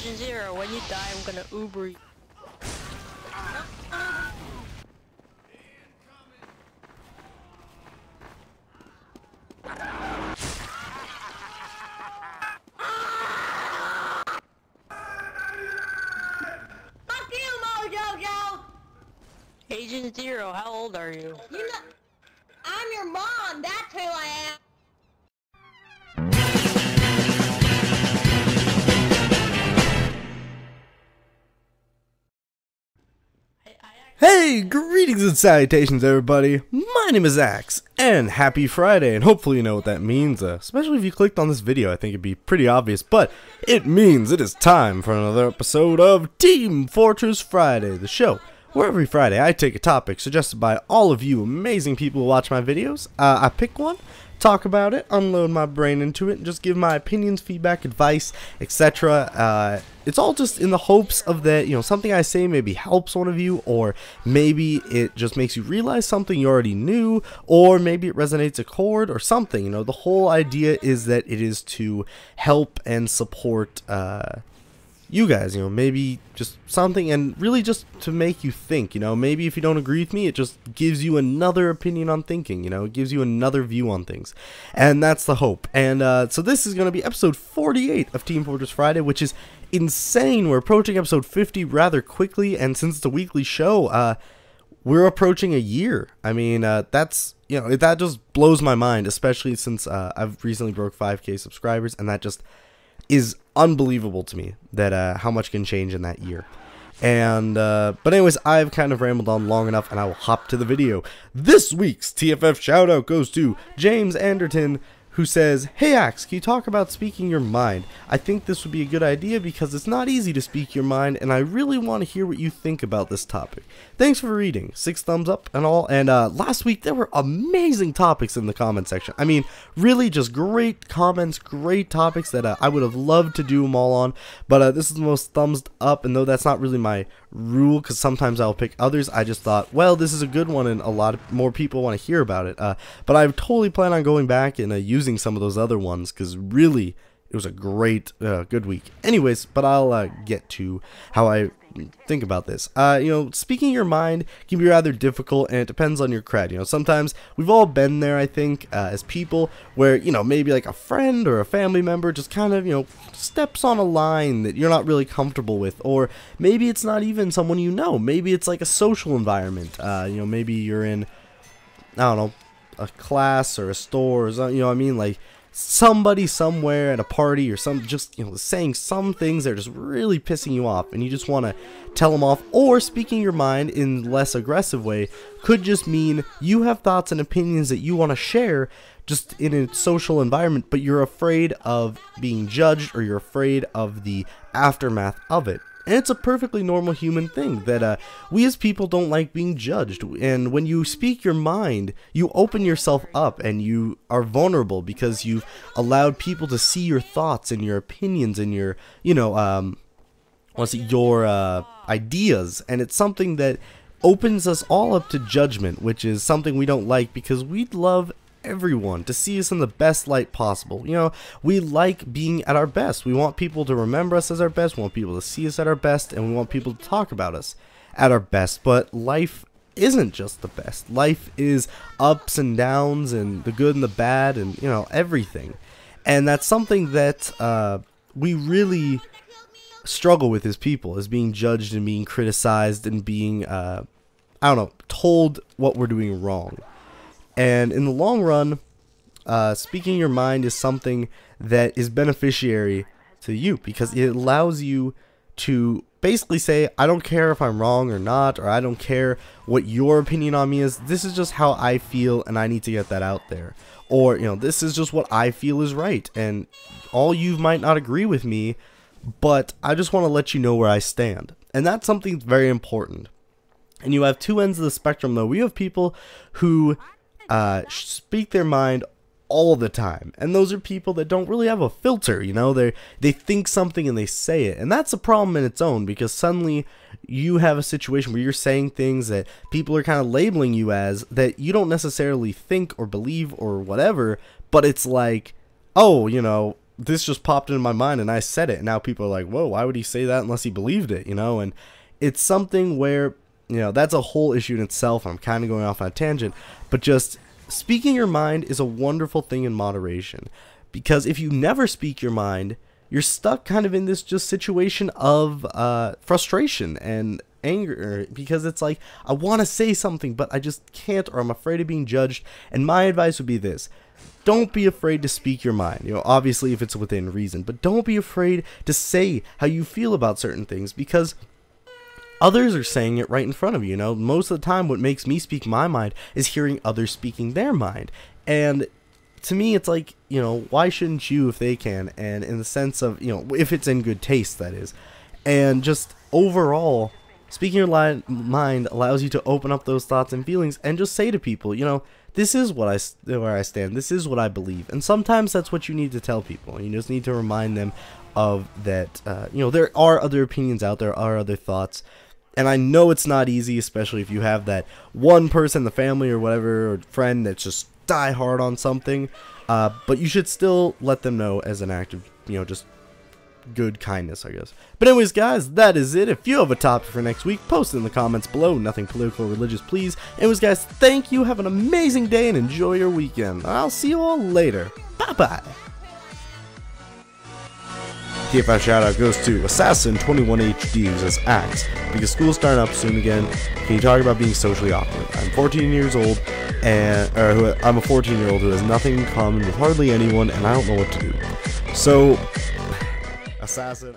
Agent Zero, when you die, I'm gonna Uber you. Fuck you, Mojo! Agent Zero, how old are you? You know, I'm your mom. That's who I am. Hey, greetings and salutations everybody, my name is Axe, and happy Friday, and hopefully you know what that means, especially if you clicked on this video. I think it'd be pretty obvious, but it means it is time for another episode of Team Fortress Friday, the show where every Friday I take a topic suggested by all of you amazing people who watch my videos. I pick one, talk about it, unload my brain into it, and just give my opinions, feedback, advice, etc. It's all just in the hopes of that, something I say maybe helps one of you, or maybe it just makes you realize something you already knew, or maybe it resonates a chord or something. The whole idea is that it is to help and support you guys, maybe just something, and really just to make you think. Maybe if you don't agree with me, it just gives you another opinion on thinking. It gives you another view on things, and that's the hope. And so this is going to be episode 48 of Team Fortress Friday, which is insane. We're approaching episode 50 rather quickly, and since it's a weekly show, we're approaching a year. I mean, that's, that just blows my mind, especially since I've recently broke 5K subscribers, and that just is unbelievable to me that how much can change in that year. And but anyways, I've kind of rambled on long enough, and I will hop to the video. This week's TFF shout out goes to James Anderton, who says, "Hey Axe, can you talk about speaking your mind? I think this would be a good idea because it's not easy to speak your mind, and I really want to hear what you think about this topic. Thanks for reading. 6 thumbs up and all." And last week there were amazing topics in the comment section. I mean, really just great comments, great topics that I would have loved to do them all on. But this is the most thumbs up, and though that's not really my rule, because sometimes I'll pick others, I just thought, well, this is a good one and a lot more people want to hear about it. But I totally plan on going back and using some of those other ones, because really it was a great good week. Anyways, but I'll get to how I think about this. Speaking your mind can be rather difficult, and it depends on your cred. Sometimes we've all been there, I think, as people, where maybe like a friend or a family member just kind of steps on a line that you're not really comfortable with, or maybe it's not even someone maybe it's like a social environment. Maybe you're in, I don't know, a class or a store, or like somebody somewhere at a party or just saying some things that are just really pissing you off, and you just want to tell them off. Or speaking your mind in less aggressive way could just mean you have thoughts and opinions that you want to share just in a social environment, but you're afraid of being judged, or you're afraid of the aftermath of it. And it's a perfectly normal human thing that we as people don't like being judged. And when you speak your mind, you open yourself up, and you are vulnerable because you've allowed people to see your thoughts and your opinions and your, ideas. And it's something that opens us all up to judgment, which is something we don't like, because we'd love everyone to see us in the best light possible. We like being at our best. We want people to remember us as our best. We want people to see us at our best, and we want people to talk about us at our best. But life isn't just the best. Life is ups and downs, and the good and the bad, and everything. And that's something that we really struggle with as people, is being judged and being criticized and being told what we're doing wrong. And in the long run, speaking your mind is something that is beneficiary to you, because it allows you to basically say, I don't care if I'm wrong or not, or I don't care what your opinion on me is. This is just how I feel, and I need to get that out there. Or, this is just what I feel is right, and all you might not agree with me, but I just want to let you know where I stand. And that's something very important. And you have two ends of the spectrum, though. We have people who speak their mind all the time, and those are people that don't really have a filter. They think something and they say it, and that's a problem in its own, because suddenly you have a situation where you're saying things that people are kind of labeling you as, that you don't necessarily think or believe or whatever, but it's like, oh, this just popped into my mind and I said it, and now people are like, whoa, why would he say that unless he believed it, you know? And it's something where, you know, that's a whole issue in itself. I'm kind of going off on a tangent, but just speaking your mind is a wonderful thing in moderation, because if you never speak your mind, you're stuck kind of in this just situation of frustration and anger, because it's like, I want to say something, but I just can't, or I'm afraid of being judged. And my advice would be this: don't be afraid to speak your mind, you know, obviously if it's within reason, but don't be afraid to say how you feel about certain things, because others are saying it right in front of you. You know, most of the time what makes me speak my mind is hearing others speaking their mind. And to me, it's like, you know, why shouldn't you if they can? And in the sense of, you know, if it's in good taste, that is. And just overall, speaking your mind allows you to open up those thoughts and feelings and just say to people, you know, this is where I stand, this is what I believe. And sometimes that's what you need to tell people. You just need to remind them of that, you know, there are other opinions out there, are other thoughts. And I know it's not easy, especially if you have that one person in the family or whatever, or friend that's just die hard on something. But you should still let them know as an act of, you know, just good kindness, I guess. But anyways, guys, that is it. If you have a topic for next week, post it in the comments below. Nothing political or religious, please. Anyways, guys, thank you. Have an amazing day and enjoy your weekend. I'll see you all later. Bye-bye. TFI shoutout goes to Assassin21HD, who says, Axe, because school's starting up soon again, can you talk about being socially awkward? I'm 14 years old, and I'm a 14-year-old who has nothing in common with hardly anyone, and I don't know what to do. So, Assassin,